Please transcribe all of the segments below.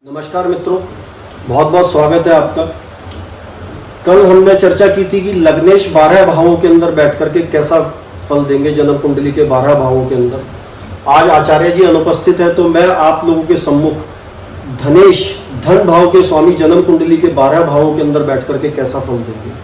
नमस्कार मित्रों, बहुत बहुत स्वागत है आपका। कल हमने चर्चा की थी कि लग्नेश 12 भावों के अंदर बैठ करके कैसा फल देंगे जन्म कुंडली के 12 भावों के अंदर। आज आचार्य जी अनुपस्थित है तो मैं आप लोगों के सम्मुख धनेश धन भाव के स्वामी जन्म कुंडली के 12 भावों के अंदर बैठ करके कैसा फल देंगे।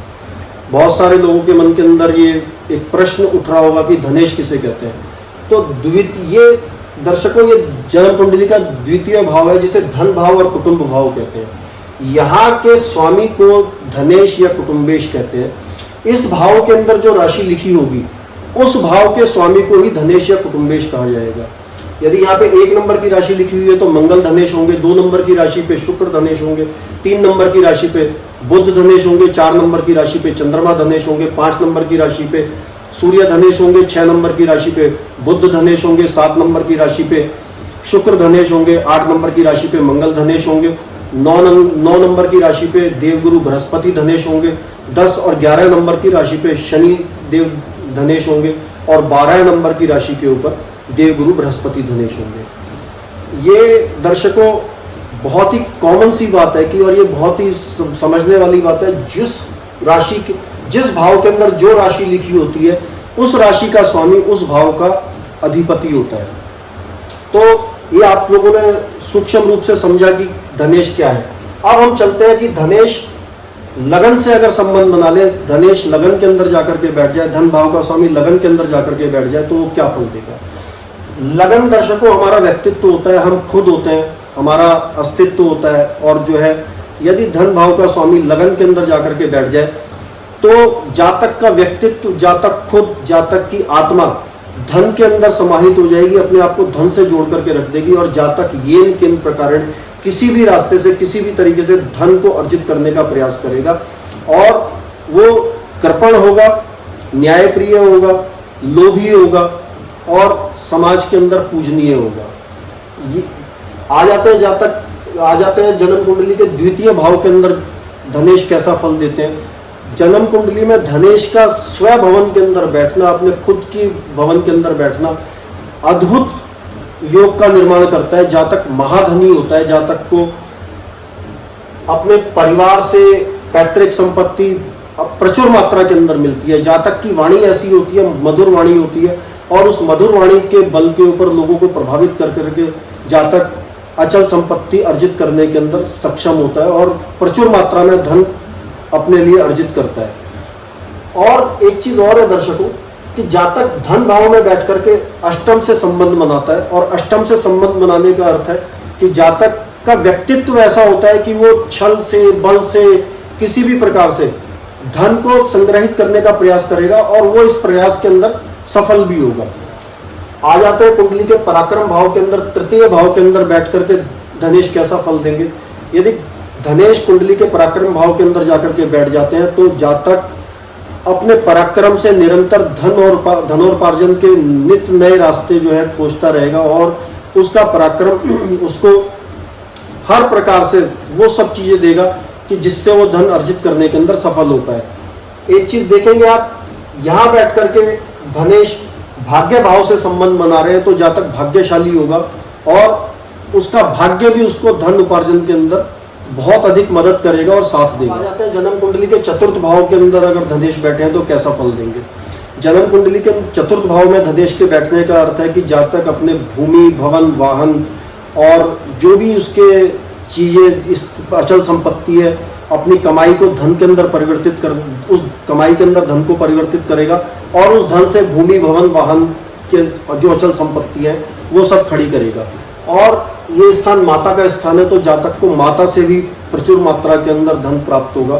बहुत सारे लोगों के मन के अंदर ये एक प्रश्न उठ रहा होगा कि धनेश किसे कहते हैं। तो द्वितीय दर्शकों, ये जन्म कुंडली का द्वितीय भाव है जिसे धन भाव और कुटुंब भाव कहते हैं। यहाँ के स्वामी को धनेश या कुटुंबेश कहते हैं। इस भाव के अंदर जो राशि लिखी होगी उस भाव के स्वामी को ही धनेश या कुटुंबेश कहा जाएगा। यदि यहाँ पे 1 नंबर की राशि लिखी हुई है तो मंगल धनेश होंगे, 2 नंबर की राशि पे शुक्र धनेश होंगे, 3 नंबर की राशि पे बुध धनेश होंगे, 4 नंबर की राशि पे चंद्रमा धनेश होंगे, 5 नंबर की राशि पे सूर्य धनेश होंगे, 6 नंबर की राशि पे बुध धनेश होंगे, 7 नंबर की राशि पे शुक्र धनेश होंगे, 8 नंबर की राशि पे मंगल धनेश होंगे, 9 नंबर की राशि पे देवगुरु बृहस्पति धनेश होंगे, 10 और 11 नंबर की राशि पे शनि देव धनेश होंगे और 12 नंबर की राशि के ऊपर देवगुरु बृहस्पति धनेश होंगे। ये दर्शकों बहुत ही कॉमन सी बात है कि और ये बहुत ही समझने वाली बात है। जिस भाव के अंदर जो राशि लिखी होती है उस राशि का स्वामी उस भाव का अधिपति होता है। तो ये आप लोगों ने सूक्ष्म रूप से समझा कि धनेश क्या है। अब हम चलते हैं कि धनेश लगन से अगर संबंध बना ले, धनेश लगन के अंदर जाकर के बैठ जाए, धन भाव का स्वामी लगन के अंदर जाकर के बैठ जाए तो वो क्या फल देगा। लगन दर्शकों हमारा व्यक्तित्व होता है, हम खुद होते हैं, हमारा अस्तित्व होता है। और जो है यदि धन भाव का स्वामी लगन के अंदर जाकर के बैठ जाए तो जातक का व्यक्तित्व, जातक खुद, जातक की आत्मा धन के अंदर समाहित हो जाएगी, अपने आप को धन से जोड़ करके रख देगी और जातक येन किन प्रकार किसी भी रास्ते से किसी भी तरीके से धन को अर्जित करने का प्रयास करेगा और वो कृपण होगा, न्यायप्रिय होगा, लोभी होगा और समाज के अंदर पूजनीय होगा। आ जाते हैं जन्म कुंडली के द्वितीय भाव के अंदर धनेश कैसा फल देते हैं। जन्म कुंडली में धनेश का स्व भवन के अंदर बैठना, अपने खुद की भवन के अंदर बैठना अद्भुत योग का निर्माण करता है। जातक महाधनी होता है, जातक को अपने परिवार से पैतृक संपत्ति प्रचुर मात्रा के अंदर मिलती है। जातक की वाणी ऐसी होती है, मधुर वाणी होती है और उस मधुर वाणी के बल के ऊपर लोगों को प्रभावित कर करके जातक अचल संपत्ति अर्जित करने के अंदर सक्षम होता है और प्रचुर मात्रा में धन अपने लिए अर्जित करता है। और एक चीज और है दर्शकों कि जातक धन भाव में बैठ करके अष्टम से संबंध बनाता है और अष्टम से संबंध बनाने का अर्थ है कि जातक का व्यक्तित्व ऐसा होता है कि वो छल से, बल से, किसी भी प्रकार से धन को संग्रहित करने का प्रयास करेगा और वो इस प्रयास के अंदर सफल भी होगा। आ जाते हैं कुंडली के पराक्रम भाव के अंदर, तृतीय भाव के अंदर बैठ करके धनेश कैसा फल देंगे। यदि धनेश कुंडली के पराक्रम भाव के अंदर जाकर के बैठ जाते हैं तो जातक अपने पराक्रम से निरंतर धनोपार्जन के नित्य नए रास्ते जो है खोजता रहेगा और उसका पराक्रम उसको हर प्रकार से वो सब चीजें देगा कि जिससे वो धन अर्जित करने के अंदर सफल हो पाए। एक चीज देखेंगे आप, यहां बैठ करके धनेश भाग्य भाव से संबंध बना रहे हैं तो जातक भाग्यशाली होगा और उसका भाग्य भी उसको धन उपार्जन के अंदर बहुत अधिक मदद करेगा और साथ देगा। आ जाते हैं जन्म कुंडली के चतुर्थ भाव के अंदर अगर धनेश बैठे हैं तो कैसा फल देंगे। जन्म कुंडली के चतुर्थ भाव में धनेश के बैठने का अर्थ है कि जातक अपने भूमि, भवन, वाहन और जो भी उसके चीजें, इस अचल संपत्ति है, अपनी कमाई को धन के अंदर परिवर्तित कर, उस कमाई के अंदर धन को परिवर्तित करेगा और उस धन से भूमि, भवन, वाहन के जो अचल संपत्ति है वो सब खड़ी करेगा। और ये स्थान माता का स्थान है तो जातक को माता से भी प्रचुर मात्रा के अंदर धन प्राप्त होगा।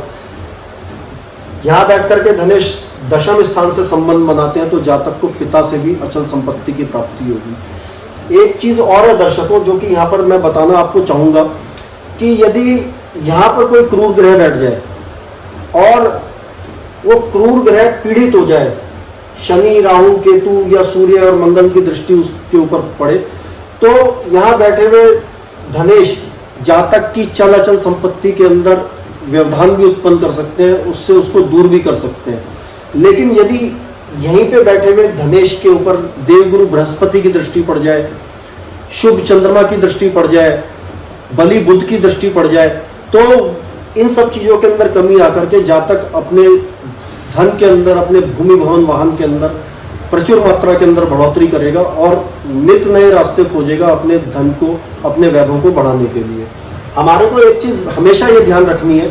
यहां बैठ करके धनेश दशम स्थान से संबंध बनाते हैं तो जातक को पिता से भी अचल संपत्ति की प्राप्ति होगी। एक चीज और है दर्शकों जो कि यहाँ पर मैं बताना आपको चाहूंगा कि यदि यहाँ पर कोई क्रूर ग्रह बैठ जाए और वो क्रूर ग्रह पीड़ित हो जाए, शनि, राहु, केतु या सूर्य और मंगल की दृष्टि उसके ऊपर पड़े तो यहाँ बैठे हुए धनेश जातक की चल अचल संपत्ति के अंदर व्यवधान भी उत्पन्न कर सकते हैं, उससे उसको दूर भी कर सकते हैं। लेकिन यदि यहीं पे बैठे हुए धनेश के ऊपर देवगुरु बृहस्पति की दृष्टि पड़ जाए, शुभ चंद्रमा की दृष्टि पड़ जाए बलि बुध की दृष्टि पड़ जाए, तो इन सब चीजों के अंदर कमी आकर के जातक अपने धन के अंदर, अपने भूमि भवन वाहन के अंदर प्रचुर मात्रा के अंदर बढ़ोतरी करेगा और नित नए रास्ते खोजेगा अपने धन को, अपने वैभव को बढ़ाने के लिए। हमारे को एक चीज हमेशा ये ध्यान रखनी है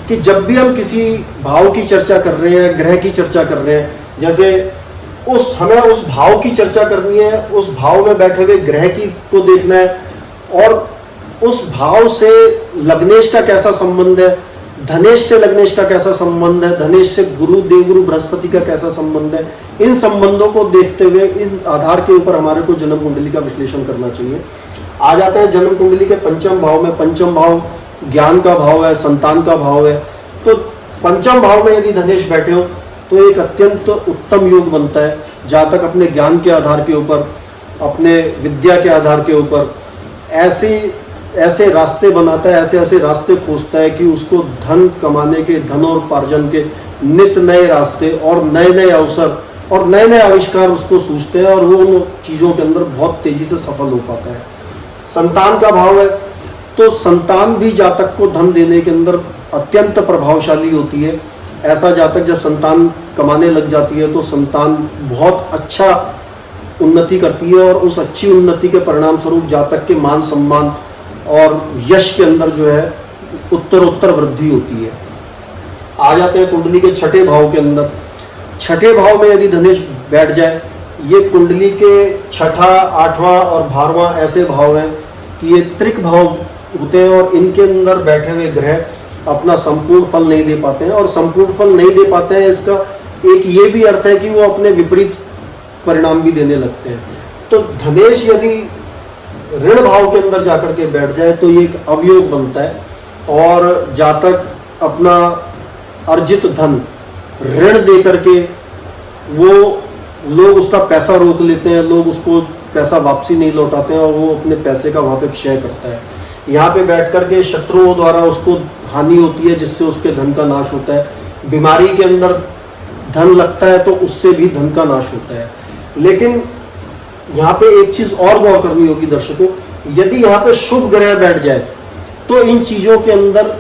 कि जब भी हम किसी भाव की चर्चा कर रहे हैं, ग्रह की चर्चा कर रहे हैं, जैसे हमें उस भाव की चर्चा करनी है, उस भाव में बैठे हुए ग्रह की को देखना है और उस भाव से लग्नेश का कैसा संबंध है, धनेश से लग्नेश का कैसा संबंध है, धनेश से गुरु देवगुरु बृहस्पति का कैसा संबंध है, इन संबंधों को देखते हुए इस आधार के ऊपर हमारे को जन्म कुंडली का विश्लेषण करना चाहिए। आ जाता है जन्म कुंडली के पंचम भाव में। पंचम भाव ज्ञान का भाव है, संतान का भाव है। तो पंचम भाव में यदि धनेश बैठे हो तो एक अत्यंत उत्तम योग बनता है। जातक अपने ज्ञान के आधार के ऊपर, अपने विद्या के आधार के ऊपर ऐसे रास्ते बनाता है, ऐसे रास्ते खोजता है कि उसको धन कमाने के, धन और उपार्जन के नित नए रास्ते और नए नए अवसर और नए नए आविष्कार उसको सूझते हैं और वो उन चीज़ों के अंदर बहुत तेजी से सफल हो पाता है। संतान का भाव है तो संतान भी जातक को धन देने के अंदर अत्यंत प्रभावशाली होती है। ऐसा जातक जब संतान कमाने लग जाती है तो संतान बहुत अच्छा उन्नति करती है और उस अच्छी उन्नति के परिणाम स्वरूप जातक के मान सम्मान और यश के अंदर जो है उत्तरोत्तर वृद्धि होती है। आ जाते हैं कुंडली के छठे भाव के अंदर। छठे भाव में यदि धनेश बैठ जाए, ये कुंडली के छठा, आठवां और 12वां ऐसे भाव हैं कि ये त्रिक भाव होते हैं और इनके अंदर बैठे हुए ग्रह अपना संपूर्ण फल नहीं दे पाते हैं। और संपूर्ण फल नहीं दे पाते हैं, इसका एक ये भी अर्थ है कि वो अपने विपरीत परिणाम भी देने लगते हैं। तो धनेश यदि ऋण भाव के अंदर जाकर के बैठ जाए तो ये एक अवयोग बनता है और जातक अपना अर्जित धन ऋण दे करके वो लोग उसका पैसा रोक लेते हैं, लोग उसको पैसा वापसी नहीं लौटाते हैं और वो अपने पैसे का वहाँ पे क्षय करता है। यहाँ पे बैठ करके शत्रुओं द्वारा उसको हानि होती है जिससे उसके धन का नाश होता है। बीमारी के अंदर धन लगता है तो उससे भी धन का नाश होता है। लेकिन यहाँ पे एक चीज और गौर करनी होगी दर्शकों, यदि यहाँ पे शुभ ग्रह बैठ जाए तो इन चीजों के अंदर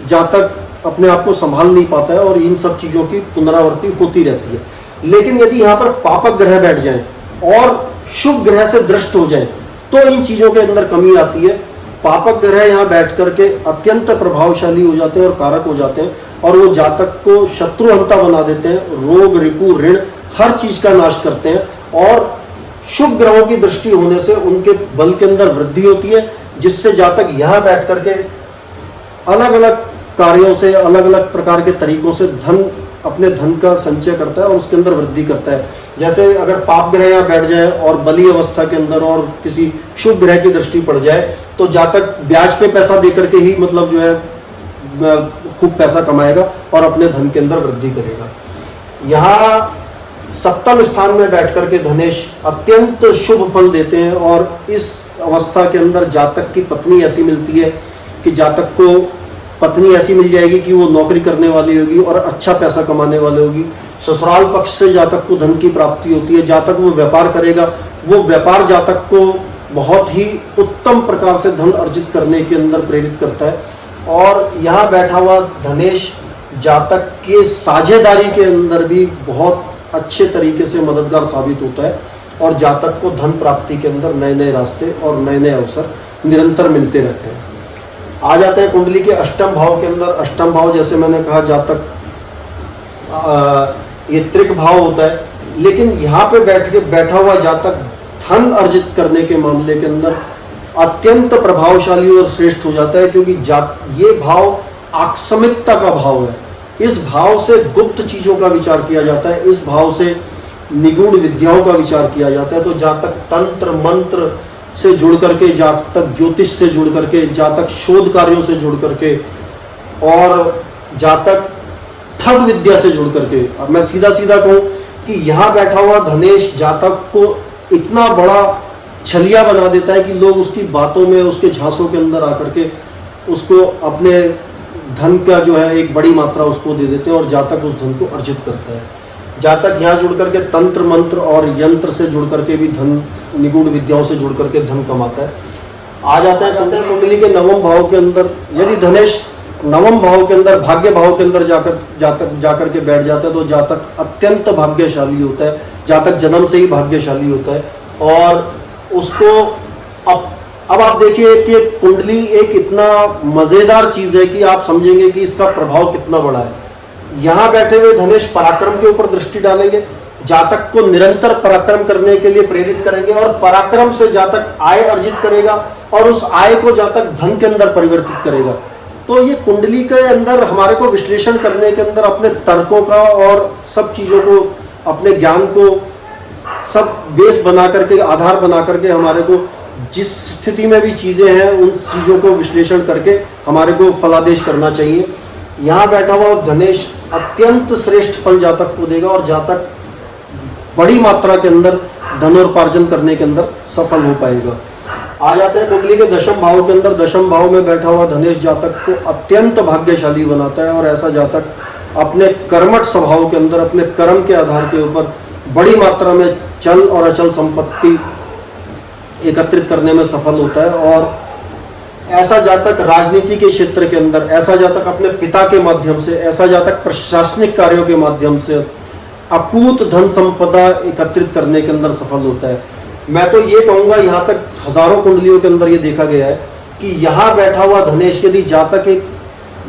जातक अपने आप को संभाल नहीं पाता है और इन सब चीजों की पुनरावृत्ति होती रहती है। लेकिन यदि यहाँ पर पापक ग्रह बैठ जाए और शुभ ग्रह से दृष्ट हो जाए तो इन चीजों के अंदर कमी आती है। पापक ग्रह यहाँ बैठ करके अत्यंत प्रभावशाली हो जाते हैं और कारक हो जाते हैं और वो जातक को शत्रुहंता बना देते हैं, रोग रिपु ऋण हर चीज का नाश करते हैं। और शुभ ग्रहों की दृष्टि होने से उनके बल के अंदर वृद्धि होती है, जिससे जातक यहाँ बैठ करके अलग अलग कार्यों से, अलग अलग प्रकार के तरीकों से अपने धन का संचय करता है और उसके अंदर वृद्धि करता है। जैसे अगर पाप ग्रह यहाँ बैठ जाए और बली अवस्था के अंदर और किसी शुभ ग्रह की दृष्टि पड़ जाए तो जातक ब्याज पे पैसा देकर के ही मतलब जो है खूब पैसा कमाएगा और अपने धन के अंदर वृद्धि करेगा। यहाँ सप्तम स्थान में बैठ करके धनेश अत्यंत शुभ फल देते हैं और इस अवस्था के अंदर जातक की पत्नी ऐसी मिलती है कि जातक को पत्नी ऐसी मिल जाएगी कि वो नौकरी करने वाली होगी और अच्छा पैसा कमाने वाली होगी। ससुराल पक्ष से जातक को धन की प्राप्ति होती है। जातक वो व्यापार करेगा, वो व्यापार जातक को बहुत ही उत्तम प्रकार से धन अर्जित करने के अंदर प्रेरित करता है। और यहाँ बैठा हुआ धनेश जातक के साझेदारी के अंदर भी बहुत अच्छे तरीके से मददगार साबित होता है और जातक को धन प्राप्ति के अंदर नए नए रास्ते और नए नए अवसर निरंतर मिलते रहते हैं। आ जाते हैं कुंडली के अष्टम भाव के अंदर। अष्टम भाव जैसे मैंने कहा जातक ये त्रिक भाव होता है, लेकिन यहाँ पे बैठा हुआ जातक धन अर्जित करने के मामले के अंदर अत्यंत प्रभावशाली और श्रेष्ठ हो जाता है, क्योंकि ये भाव आकस्मिकता का भाव है। इस भाव से गुप्त चीजों का विचार किया जाता है, इस भाव से निगूढ़ विद्याओं का विचार किया जाता है। तो जातक तंत्र मंत्र से जुड़ करके, जातक ज्योतिष से जुड़ करके, जातक शोध कार्यों से जुड़ करके और जातक ठग विद्या से जुड़ करके, अब मैं सीधा सीधा कहूं कि यहाँ बैठा हुआ धनेश जातक को इतना बड़ा छलिया बना देता है कि लोग उसकी बातों में, उसके झांसों के अंदर आकर के उसको अपने धन का जो है एक बड़ी मात्रा उसको दे देते हैं और जातक उस धन को अर्जित करता है। जातक यहाँ जुड़ करके तंत्र मंत्र और यंत्र से जुड़ करके भी धन, निगूढ़ विद्याओं से जुड़ करके धन कमाता है। आ जाते हैं कुंडली के नवम भाव के अंदर। यदि धनेश नवम भाव के अंदर भाग्य भाव के अंदर जाकर के बैठ जाता है तो जातक अत्यंत भाग्यशाली होता है, जातक जन्म से ही भाग्यशाली होता है। और उसको अब आप देखिए कि कुंडली एक इतना मजेदार चीज है कि आप समझेंगे कि इसका प्रभाव कितना बड़ा है। यहां बैठे हुए धनेश पराक्रम के ऊपर दृष्टि डालेंगे, जातक को निरंतर पराक्रम करने के लिए प्रेरित करेंगे और पराक्रम से जातक आय अर्जित करेगा और उस आय को जातक धन के अंदर परिवर्तित करेगा। तो ये कुंडली के अंदर हमारे को विश्लेषण करने के अंदर अपने तर्कों का और सब चीजों को, अपने ज्ञान को सब बेस बना करके, आधार बना करके हमारे को जिस स्थिति में भी चीजें हैं उन चीजों को विश्लेषण करके हमारे को फलादेश करना चाहिए। यहाँ बैठा हुआ धनेश अत्यंत श्रेष्ठ फल जातक को देगा और जातक बड़ी मात्रा के अंदर धनोपार्जन करने के अंदर सफल हो पाएगा। आ जाते हैं कुंडली के दशम भाव के अंदर। दशम भाव में बैठा हुआ धनेश जातक को अत्यंत भाग्यशाली बनाता है और ऐसा जातक अपने कर्मठ स्वभाव के अंदर, अपने कर्म के आधार के ऊपर बड़ी मात्रा में चल और अचल संपत्ति एकत्रित करने में सफल होता है। और ऐसा जातक राजनीति के क्षेत्र के अंदर, ऐसा जातक अपने पिता के माध्यम से, ऐसा जातक प्रशासनिक कार्यों के माध्यम से अकूत धन संपदा एकत्रित करने के अंदर सफल होता है। मैं तो ये कहूंगा, यहाँ तक हजारों कुंडलियों के अंदर ये देखा गया है कि यहाँ बैठा हुआ धनेश यदि जातक एक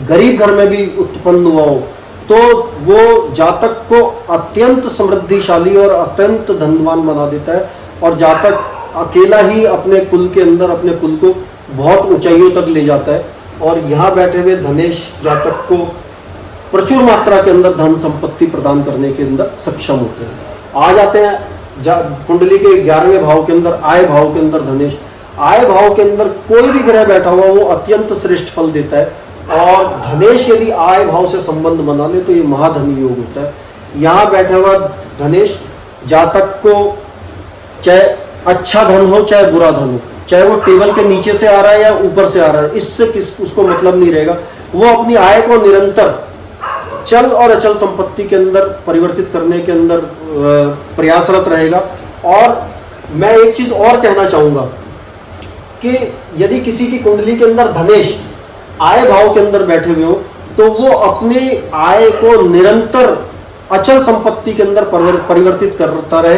गरीब घर में भी उत्पन्न हुआ हो तो वो जातक को अत्यंत समृद्धिशाली और अत्यंत धनवान बना देता है और जातक अकेला ही अपने कुल के अंदर अपने कुल को बहुत ऊंचाइयों तक ले जाता है। और यहाँ बैठे हुए धनेश जातक को प्रचुर मात्रा के अंदर धन संपत्ति प्रदान करने के अंदर सक्षम होते हैं। आ जाते हैं कुंडली के 11वें भाव के अंदर, आय भाव के अंदर धनेश। आय भाव के अंदर कोई भी ग्रह बैठा हुआ वो अत्यंत श्रेष्ठ फल देता है और धनेश यदि आय भाव से संबंध बना ले तो ये महाधन योग होता है। यहाँ बैठा हुआ धनेश जातक को चाहे अच्छा धन हो चाहे बुरा धन हो, चाहे वो टेबल के नीचे से आ रहा है या ऊपर से आ रहा है, इससे उसको मतलब नहीं रहेगा। वो अपनी आय को निरंतर चल और अचल संपत्ति के अंदर परिवर्तित करने के अंदर प्रयासरत रहेगा। और मैं एक चीज और कहना चाहूंगा कि यदि किसी की कुंडली के अंदर धनेश आय भाव के अंदर बैठे हुए हो तो वो अपने आय को निरंतर अचल संपत्ति के अंदर परिवर्तित करता रहे।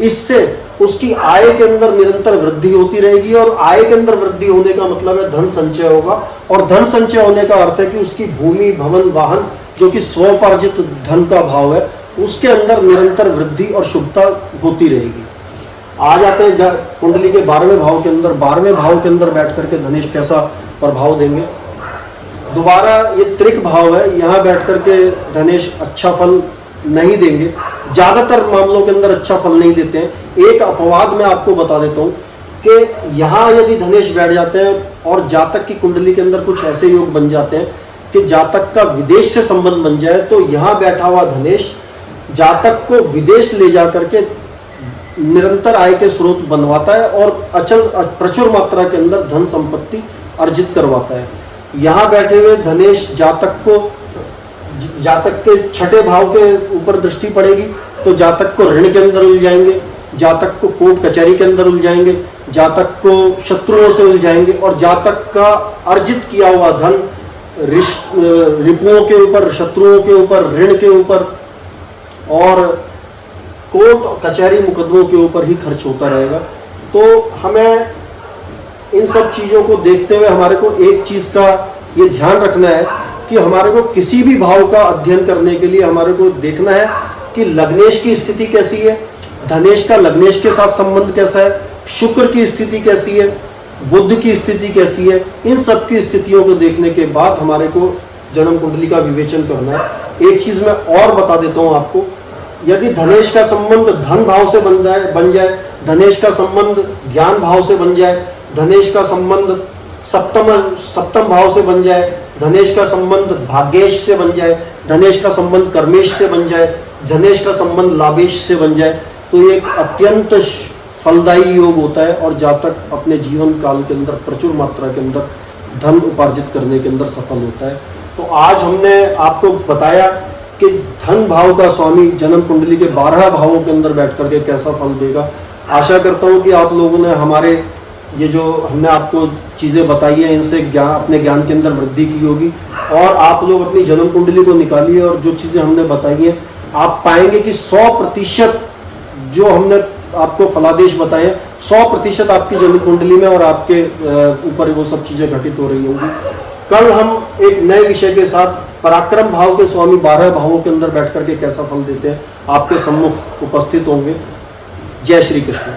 इससे उसकी आय के अंदर निरंतर वृद्धि होती रहेगी और आय के अंदर वृद्धि होने का मतलब है धन संचय होगा और धन संचय होने का अर्थ है कि उसकी भूमि, भवन, वाहन जो कि स्वोपार्जित धन का भाव है उसके अंदर निरंतर वृद्धि और शुभता होती रहेगी। आ जाते हैं कुंडली के 12वें भाव के अंदर। 12वें भाव के अंदर बैठ करके धनेश कैसा प्रभाव देंगे। दोबारा ये त्रिक भाव है, यहाँ बैठ करके धनेश अच्छा फल नहीं देंगे, ज्यादातर मामलों के अंदर अच्छा फल नहीं देते हैं। एक अपवाद मैं आपको बता देता हूँ कि यहाँ यदि धनेश बैठ जाते हैं और जातक की कुंडली के अंदर कुछ ऐसे योग बन जाते हैं कि जातक का विदेश से संबंध बन जाए तो यहाँ बैठा हुआ धनेश जातक को विदेश ले जा करके निरंतर आय के स्रोत बनवाता है और अचल प्रचुर मात्रा के अंदर धन संपत्ति अर्जित करवाता है। यहाँ बैठे हुए धनेश जातक के छठे भाव के ऊपर दृष्टि पड़ेगी तो जातक को ऋण के अंदर उलझाएंगे, जातक को कोर्ट कचहरी के अंदर उलझाएंगे, जातक को शत्रुओं से उलझाएंगे और जातक का अर्जित किया हुआ धन रिपुओं के ऊपर, शत्रुओं के ऊपर, ऋण के ऊपर और कोर्ट कचहरी मुकदमों के ऊपर ही खर्च होता रहेगा। तो हमें इन सब चीजों को देखते हुए हमारे को एक चीज का ये ध्यान रखना है कि हमारे को किसी भी भाव का अध्ययन करने के लिए हमारे को देखना है कि लग्नेश की स्थिति कैसी है, धनेश का लग्नेश के साथ संबंध कैसा है, शुक्र की स्थिति कैसी है, बुध की स्थिति कैसी है। इन सब की स्थितियों को देखने के बाद हमारे को जन्म कुंडली का विवेचन करना है। एक चीज मैं और बता देता हूं आपको, यदि धनेश का संबंध धन भाव से बन जाए, धनेश का संबंध ज्ञान भाव से बन जाए, धनेश का संबंध सप्तम भाव से बन जाए, धनेश का संबंध भाग्येश से बन जाए, धनेश का संबंध कर्मेश से बन जाए, धनेश का संबंध लाभेश से बन जाए तो ये एक अत्यंत फलदायी योग होता है और जातक अपने जीवन काल के अंदर प्रचुर मात्रा के अंदर धन उपार्जित करने के अंदर सफल होता है। तो आज हमने आपको बताया कि धन भाव का स्वामी जन्म कुंडली के 12 भावों के अंदर बैठ करके कैसा फल देगा। आशा करता हूं कि आप लोगों ने हमारे ये जो हमने आपको चीज़ें बताई हैं इनसे ज्ञान, अपने ज्ञान के अंदर वृद्धि की होगी। और आप लोग अपनी जन्म कुंडली को निकालिए और जो चीज़ें हमने बताई हैं आप पाएंगे कि 100% जो हमने आपको फलादेश बताए 100% आपकी जन्म कुंडली में और आपके ऊपर वो सब चीज़ें घटित हो रही होंगी। कल हम एक नए विषय के साथ पराक्रम भाव के स्वामी 12 भावों के अंदर बैठ करके कैसा फल देते हैं आपके सम्मुख उपस्थित होंगे। जय श्री कृष्ण।